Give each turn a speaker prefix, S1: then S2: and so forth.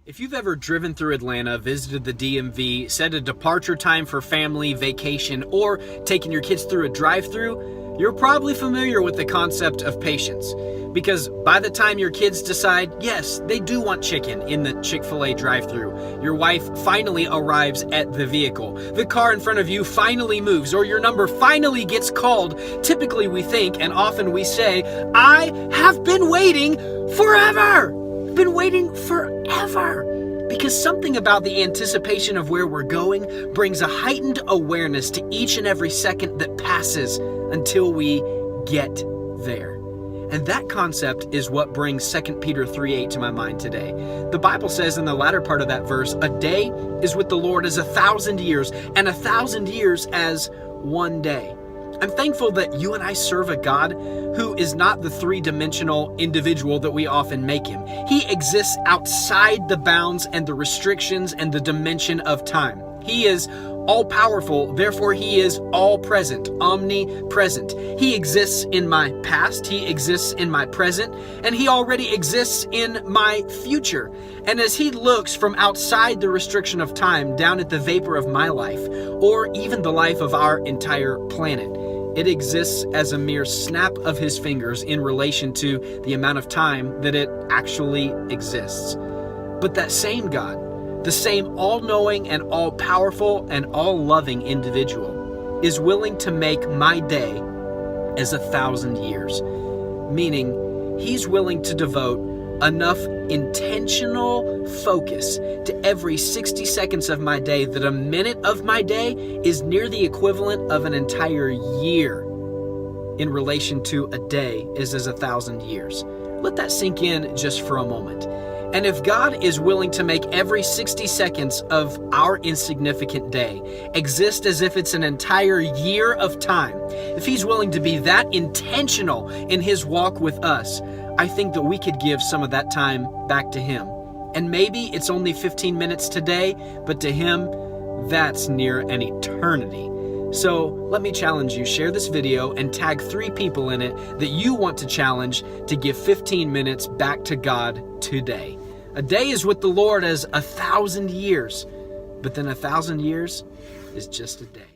S1: If you've ever driven through Atlanta, visited the DMV, set a departure time for family, vacation, or taken your kids through a drive-through, you're probably familiar with the concept of patience. Because by the time your kids decide, yes, they do want chicken in the Chick-fil-A drive-thru, your wife finally arrives at the vehicle, the car in front of you finally moves, or your number finally gets called, typically we think, and often we say, I have been waiting forever! Been waiting forever! Because something about the anticipation of where we're going brings a heightened awareness to each and every second that passes until we get there. And that concept is what brings 2 Peter 3:8 to my mind today. The Bible says in the latter part of that verse, a day is with the Lord as 1,000 years, and 1,000 years as one day. I'm thankful that you and I serve a God who is not the three-dimensional individual that we often make him. He exists outside the bounds and the restrictions and the dimension of time. He is all-powerful, therefore he is all-present, omnipresent. He exists in my past, he exists in my present, and he already exists in my future. And as he looks from outside the restriction of time down at the vapor of my life, or even the life of our entire planet, it exists as a mere snap of his fingers in relation to the amount of time that it actually exists. But that same God, the same all-knowing and all-powerful and all-loving individual, is willing to make my day as 1,000 years. Meaning, he's willing to devote enough intentional focus to every 60 seconds of my day that a minute of my day is near the equivalent of an entire year in relation to a day is as 1,000 years. Let that sink in just for a moment. And if God is willing to make every 60 seconds of our insignificant day exist as if it's an entire year of time, if he's willing to be that intentional in his walk with us, I think that we could give some of that time back to him. And maybe it's only 15 minutes today, but to him, that's near an eternity. So let me challenge you, share this video and tag 3 people in it that you want to challenge to give 15 minutes back to God today. A day is with the Lord as 1,000 years, but then 1,000 years is just a day.